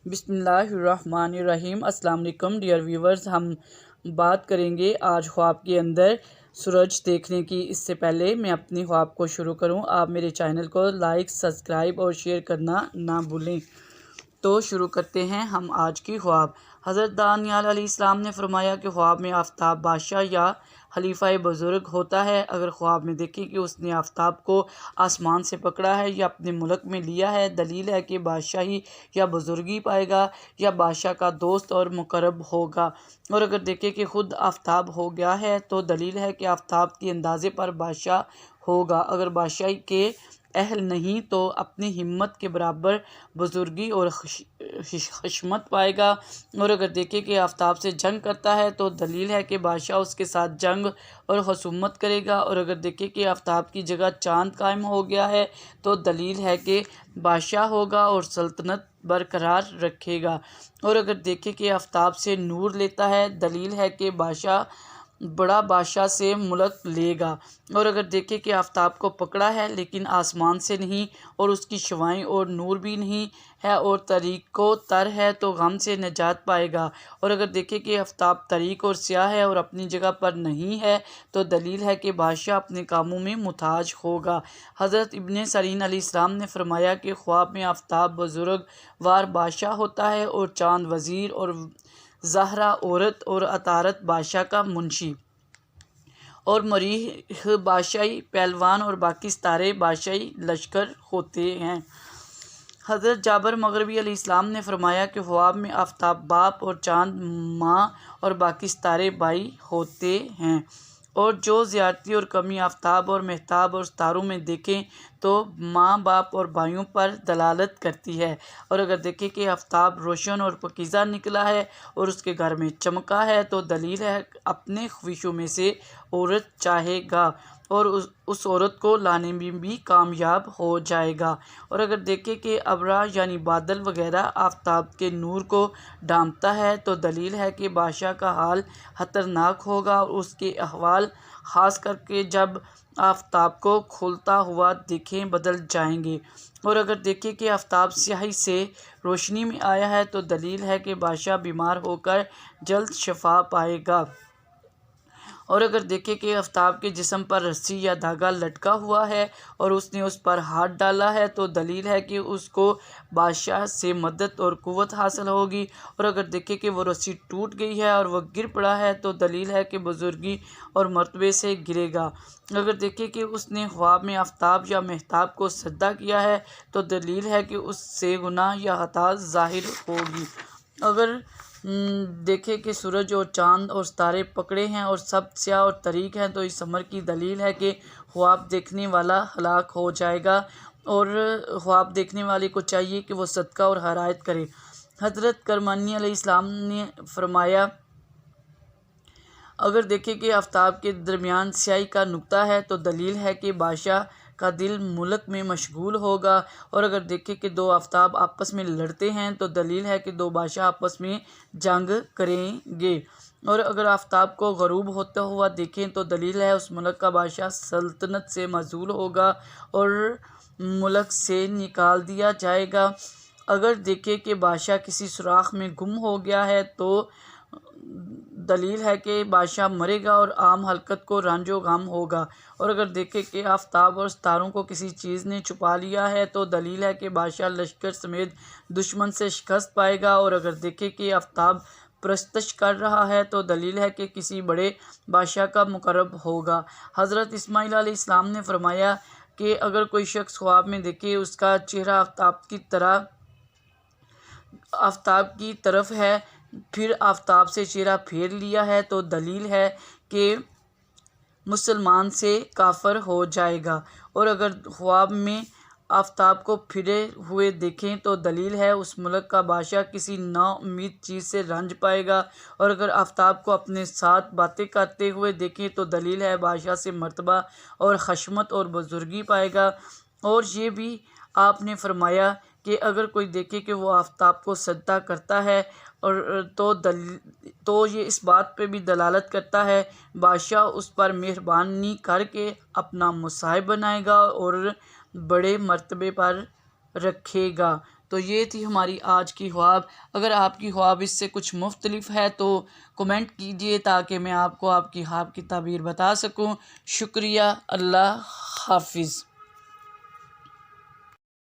بسم اللہ الرحمن الرحیم۔ السلام علیکم ڈیئر ویورز، ہم بات کریں گے آج خواب کے اندر سورج دیکھنے کی۔ اس سے پہلے میں اپنی خواب کو شروع کروں، آپ میرے چینل کو لائک، سبسکرائب اور شیئر کرنا نہ بھولیں۔ تو شروع کرتے ہیں ہم آج کی خواب۔ حضرت دانیال علیہ السلام نے فرمایا کہ خواب میں آفتاب بادشاہ یا خلیفہ بزرگ ہوتا ہے۔ اگر خواب میں دیکھیں کہ اس نے آفتاب کو آسمان سے پکڑا ہے یا اپنے ملک میں لیا ہے، دلیل ہے کہ بادشاہی یا بزرگی پائے گا یا بادشاہ کا دوست اور مقرب ہوگا۔ اور اگر دیکھیں کہ خود آفتاب ہو گیا ہے تو دلیل ہے کہ آفتاب کے اندازے پر بادشاہ ہوگا۔ اگر بادشاہی کے اہل نہیں تو اپنی ہمت کے برابر بزرگی اور حشمت پائے گا۔ اور اگر دیکھیں کہ آفتاب سے جنگ کرتا ہے تو دلیل ہے کہ بادشاہ اس کے ساتھ جنگ اور خصومت کرے گا۔ اور اگر دیکھیں کہ آفتاب کی جگہ چاند قائم ہو گیا ہے تو دلیل ہے کہ بادشاہ ہوگا اور سلطنت برقرار رکھے گا۔ اور اگر دیکھیں کہ آفتاب سے نور لیتا ہے، دلیل ہے کہ بڑا بادشاہ سے ملک لے گا۔ اور اگر دیکھیں کہ آفتاب کو پکڑا ہے لیکن آسمان سے نہیں اور اس کی شعاعیں اور نور بھی نہیں ہے اور طریق و تر ہے تو غم سے نجات پائے گا۔ اور اگر دیکھیں کہ آفتاب طریق اور سیاہ ہے اور اپنی جگہ پر نہیں ہے تو دلیل ہے کہ بادشاہ اپنے کاموں میں محتاج ہوگا۔ حضرت ابن سیرین علیہ السلام نے فرمایا کہ خواب میں آفتاب بزرگوار بادشاہ ہوتا ہے اور چاند وزیر اور زہرہ عورت اور عطارد بادشاہ کا منشی اور مریخ بادشاہی پہلوان اور باقی ستارے بادشاہی لشکر ہوتے ہیں۔ حضرت جابر مغربی علیہ السلام نے فرمایا کہ خواب میں آفتاب باپ اور چاند ماں اور باقی ستارے بھائی ہوتے ہیں، اور جو زیادتی اور کمی آفتاب اور مہتاب اور ستاروں میں دیکھیں تو ماں باپ اور بھائیوں پر دلالت کرتی ہے۔ اور اگر دیکھیں کہ آفتاب روشن اور پاکیزہ نکلا ہے اور اس کے گھر میں چمکا ہے تو دلیل ہے اپنے خویشوں میں سے عورت چاہے گا اور اس عورت کو لانے میں بھی کامیاب ہو جائے گا۔ اور اگر دیکھیں کہ ابرا یعنی بادل وغیرہ آفتاب کے نور کو ڈھانپتا ہے تو دلیل ہے کہ بادشاہ کا حال خطرناک ہوگا اور اس کے احوال خاص کر کے جب آفتاب کو کھلتا ہوا دیکھیں بدل جائیں گے۔ اور اگر دیکھیں کہ آفتاب سیاہی سے روشنی میں آیا ہے تو دلیل ہے کہ بادشاہ بیمار ہو کر جلد شفا پائے گا۔ اور اگر دیکھیں کہ آفتاب کے جسم پر رسی یا دھاگا لٹکا ہوا ہے اور اس نے اس پر ہاتھ ڈالا ہے تو دلیل ہے کہ اس کو بادشاہ سے مدد اور قوت حاصل ہوگی۔ اور اگر دیکھیں کہ وہ رسی ٹوٹ گئی ہے اور وہ گر پڑا ہے تو دلیل ہے کہ بزرگی اور مرتبے سے گرے گا۔ اگر دیکھیں کہ اس نے خواب میں آفتاب یا مہتاب کو سجدہ کیا ہے تو دلیل ہے کہ اس سے گناہ یا خطا ظاہر ہوگی۔ اگر دیکھیں کہ سورج اور چاند اور ستارے پکڑے ہیں اور سب سیاہ اور تاریک ہیں تو اس امر کی دلیل ہے کہ خواب دیکھنے والا ہلاک ہو جائے گا، اور خواب دیکھنے والے کو چاہیے کہ وہ صدقہ اور خیرات کرے۔ حضرت کرمانی علیہ السلام نے فرمایا اگر دیکھیں کہ آفتاب کے درمیان سیاہی کا نقطہ ہے تو دلیل ہے کہ بادشاہ کا دل ملک میں مشغول ہوگا۔ اور اگر دیکھیں کہ دو آفتاب آپس میں لڑتے ہیں تو دلیل ہے کہ دو بادشاہ آپس میں جنگ کریں گے۔ اور اگر آفتاب کو غروب ہوتا ہوا دیکھیں تو دلیل ہے اس ملک کا بادشاہ سلطنت سے معزول ہوگا اور ملک سے نکال دیا جائے گا۔ اگر دیکھیں کہ بادشاہ کسی سوراخ میں گم ہو گیا ہے تو دلیل ہے کہ بادشاہ مرے گا اور عام حلقت کو رنج و غم ہوگا۔ اور اگر دیکھیں کہ آفتاب اور ستاروں کو کسی چیز نے چھپا لیا ہے تو دلیل ہے کہ بادشاہ لشکر سمیت دشمن سے شکست پائے گا۔ اور اگر دیکھیں کہ آفتاب پرستش کر رہا ہے تو دلیل ہے کہ کسی بڑے بادشاہ کا مقرب ہوگا۔ حضرت اسماعیل علیہ السلام نے فرمایا کہ اگر کوئی شخص خواب میں دیکھے اس کا چہرہ آفتاب کی طرف ہے پھر آفتاب سے چہرہ پھیر لیا ہے تو دلیل ہے کہ مسلمان سے کافر ہو جائے گا۔ اور اگر خواب میں آفتاب کو پھرے ہوئے دیکھیں تو دلیل ہے اس ملک کا بادشاہ کسی نا امید چیز سے رنج پائے گا۔ اور اگر آفتاب کو اپنے ساتھ باتیں کرتے ہوئے دیکھیں تو دلیل ہے بادشاہ سے مرتبہ اور حشمت اور بزرگی پائے گا۔ اور یہ بھی آپ نے فرمایا کہ اگر کوئی دیکھے کہ وہ آفتاب کو سجدہ کرتا ہے تو یہ اس بات پہ بھی دلالت کرتا ہے بادشاہ اس پر مہربانی کر کے اپنا مصاحب بنائے گا اور بڑے مرتبے پر رکھے گا۔ تو یہ تھی ہماری آج کی خواب۔ اگر آپ کی خواب اس سے کچھ مختلف ہے تو کمنٹ کیجئے تاکہ میں آپ کو آپ کی خواب کی تعبیر بتا سکوں۔ شکریہ، اللہ حافظ۔